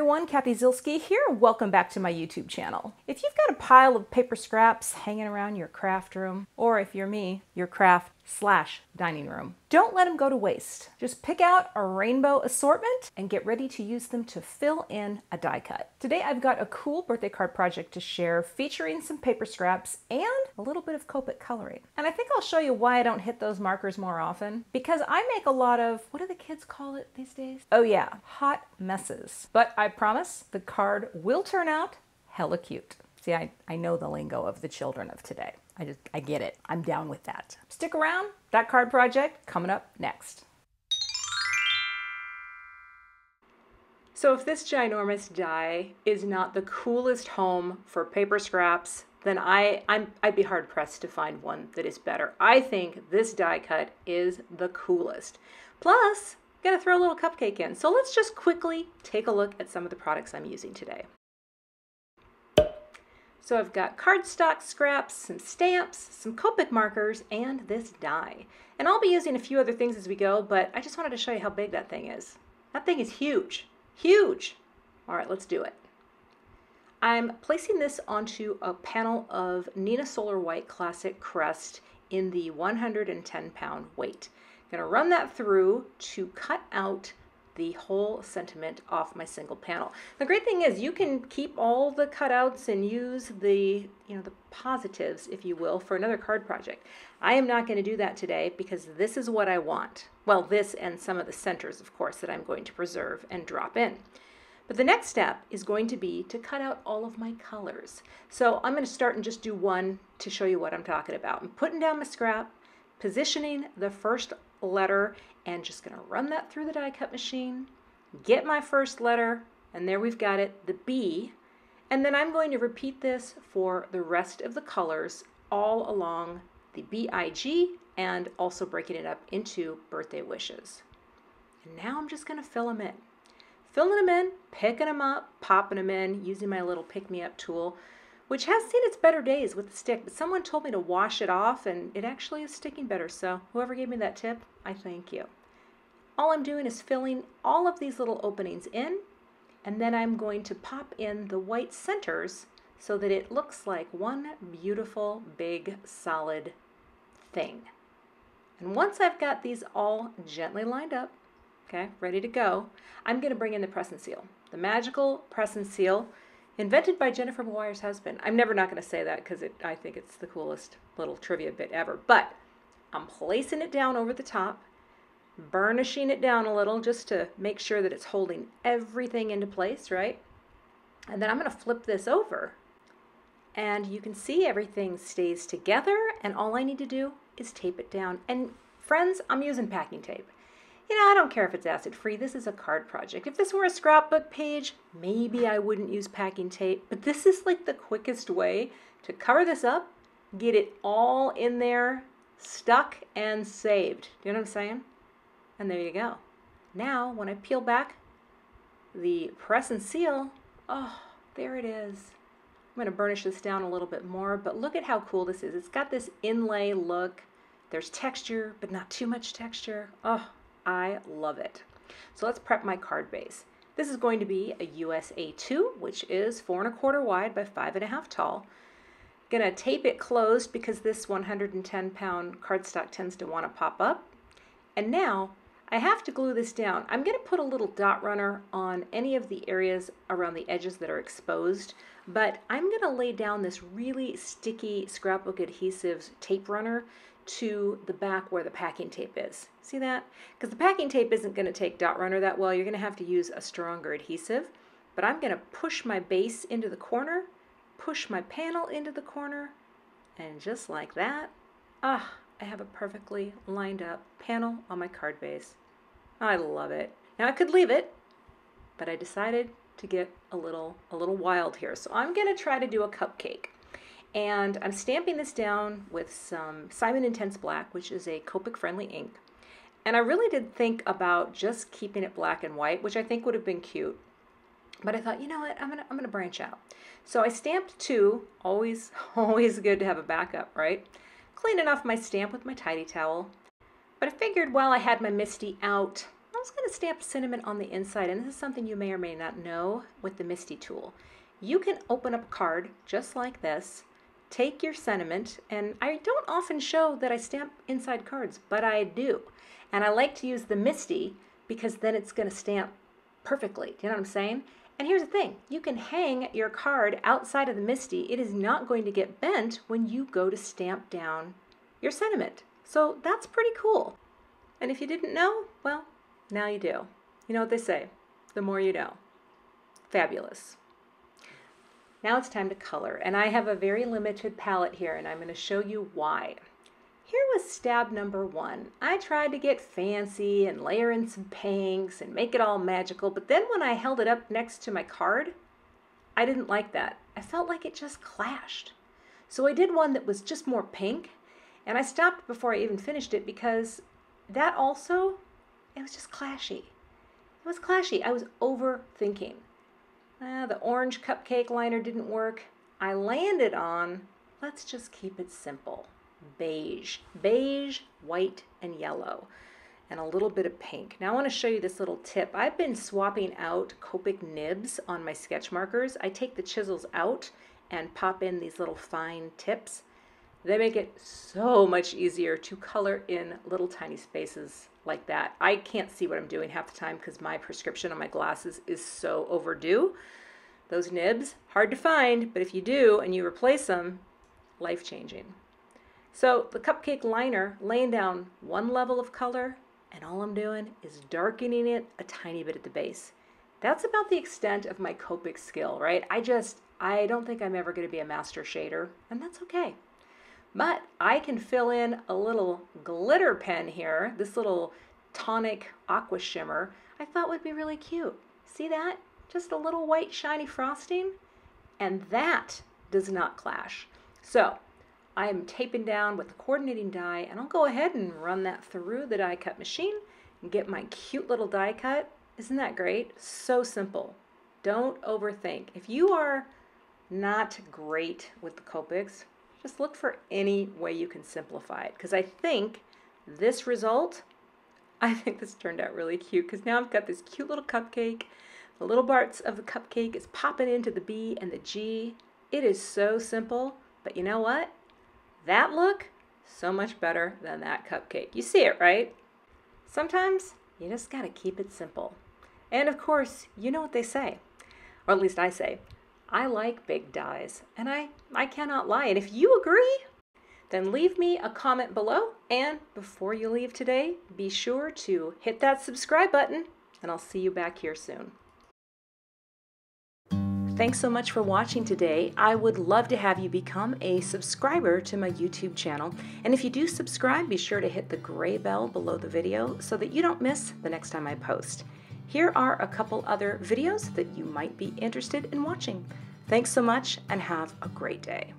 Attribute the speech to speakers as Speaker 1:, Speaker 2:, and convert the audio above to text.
Speaker 1: everyone, Cathy Zielske here. Welcome back to my YouTube channel. If you've got a pile of paper scraps hanging around your craft room, or if you're me, your craft/dining room, don't let them go to waste. Just pick out a rainbow assortment and get ready to use them to fill in a die cut. Today I've got a cool birthday card project to share featuring some paper scraps and a little bit of Copic coloring. And I think I'll show you why I don't hit those markers more often, because I make a lot of, what do the kids call it these days? Oh yeah, hot messes. But I promise the card will turn out hella cute. See, I know the lingo of the children of today. I get it. I'm down with that. Stick around. That card project coming up next. So if this ginormous die is not the coolest home for paper scraps, then I'd be hard pressed to find one that is better. I think this die cut is the coolest. Plus, I'm gonna throw a little cupcake in. So let's just quickly take a look at some of the products I'm using today. So I've got cardstock scraps, some stamps, some Copic markers, and this die. And I'll be using a few other things as we go, but I just wanted to show you how big that thing is. That thing is huge, huge. All right, let's do it. I'm placing this onto a panel of Neenah Solar White Classic Crest in the 110-pound weight. I'm gonna run that through to cut out the whole sentiment off my single panel. The great thing is you can keep all the cutouts and use the positives, if you will, for another card project. I am not going to do that today because this is what I want. Well, this and some of the centers, of course, that I'm going to preserve and drop in. But the next step is going to be to cut out all of my colors. So I'm going to start and just do one to show you what I'm talking about. I'm putting down my scrap, positioning the first letter, and just going to run that through the die cut machine, get my first letter, and there we've got it, the B. And then I'm going to repeat this for the rest of the colors all along the BIG and also breaking it up into birthday wishes. And now I'm just going to fill them in. Filling them in, picking them up, popping them in, using my little pick-me-up tool, which has seen its better days with the stick, but someone told me to wash it off and it actually is sticking better. So whoever gave me that tip, I thank you. All I'm doing is filling all of these little openings in, and then I'm going to pop in the white centers so that it looks like one beautiful, big, solid thing. And once I've got these all gently lined up, okay, ready to go, I'm going to bring in the press and seal. The magical press and seal, invented by Jennifer Maguire's husband. I'm never not going to say that because I think it's the coolest little trivia bit ever. But I'm placing it down over the top, burnishing it down a little just to make sure that it's holding everything into place, right? And then I'm going to flip this over. And you can see everything stays together, and all I need to do is tape it down. And friends, I'm using packing tape. You know, I don't care if it's acid-free. This is a card project. If this were a scrapbook page, maybe I wouldn't use packing tape, but this is like the quickest way to cover this up, get it all in there, stuck and saved. Do you know what I'm saying? And there you go. Now, when I peel back the press and seal, oh, there it is. I'm going to burnish this down a little bit more, but look at how cool this is. It's got this inlay look. There's texture, but not too much texture. Oh, I love it. So let's prep my card base. This is going to be a USA 2, which is 4 1/4 wide by 5 1/2 tall. Gonna tape it closed because this 110-pound cardstock tends to want to pop up. And now I have to glue this down. I'm gonna put a little dot runner on any of the areas around the edges that are exposed, but I'm gonna lay down this really sticky scrapbook adhesive tape runner to the back where the packing tape is. See that? Because the packing tape isn't going to take dot runner that well. You're going to have to use a stronger adhesive. But I'm going to push my base into the corner, push my panel into the corner, and just like that, I have a perfectly lined up panel on my card base. I love it. Now I could leave it, but I decided to get a little wild here. So I'm going to try to do a cupcake. And I'm stamping this down with some Simon Intense Black, which is a Copic-friendly ink. And I really did think about just keeping it black and white, which I think would have been cute. But I thought, you know what, I'm gonna branch out. So I stamped 2, always good to have a backup, right? Cleaning off my stamp with my tidy towel. But I figured while I had my MISTI out, I was going to stamp cinnamon on the inside, and this is something you may or may not know with the MISTI tool. You can open up a card just like this, take your sentiment, and I don't often show that I stamp inside cards, but I do. And I like to use the MISTI because then it's going to stamp perfectly. Do you know what I'm saying? And here's the thing, you can hang your card outside of the MISTI. It is not going to get bent when you go to stamp down your sentiment. So that's pretty cool. And if you didn't know, well, now you do. You know what they say, the more you know. Fabulous. Now it's time to color, and I have a very limited palette here, and I'm going to show you why. Here was stab number 1. I tried to get fancy and layer in some pinks and make it all magical, but then when I held it up next to my card, I didn't like that. I felt like it just clashed. So I did one that was just more pink, and I stopped before I even finished it because that also, it was just clashy. It was clashy. I was overthinking. The orange cupcake liner didn't work. I landed on, let's just keep it simple. Beige. Beige, white, and yellow. And a little bit of pink. Now I want to show you this little tip. I've been swapping out Copic nibs on my sketch markers. I take the chisels out and pop in these little fine tips. They make it so much easier to color in little tiny spaces like that. I can't see what I'm doing half the time because my prescription on my glasses is so overdue. Those nibs, hard to find, but if you do and you replace them, life-changing. So the cupcake liner, laying down one level of color, and all I'm doing is darkening it a tiny bit at the base. That's about the extent of my Copic skill, right? I don't think I'm ever going to be a master shader, and that's okay. But I can fill in a little glitter pen here, this little Tonic Aqua Shimmer, I thought would be really cute. See that? Just a little white shiny frosting, and that does not clash. So I am taping down with the coordinating die, and I'll go ahead and run that through the die cut machine and get my cute little die cut. Isn't that great? So simple. Don't overthink. If you are not great with the Copics, just look for any way you can simplify it, because I think this result, I think this turned out really cute, because now I've got this cute little cupcake. The little parts of the cupcake is popping into the B and the G. It is so simple, but you know what? That look, so much better than that cupcake. You see it, right? Sometimes you just gotta keep it simple. And of course, you know what they say, or at least I say, I like big dies, and I cannot lie. And if you agree, then leave me a comment below. And before you leave today, be sure to hit that subscribe button, and I'll see you back here soon. Thanks so much for watching today. I would love to have you become a subscriber to my YouTube channel. And if you do subscribe, be sure to hit the gray bell below the video so that you don't miss the next time I post. Here are a couple other videos that you might be interested in watching. Thanks so much and have a great day.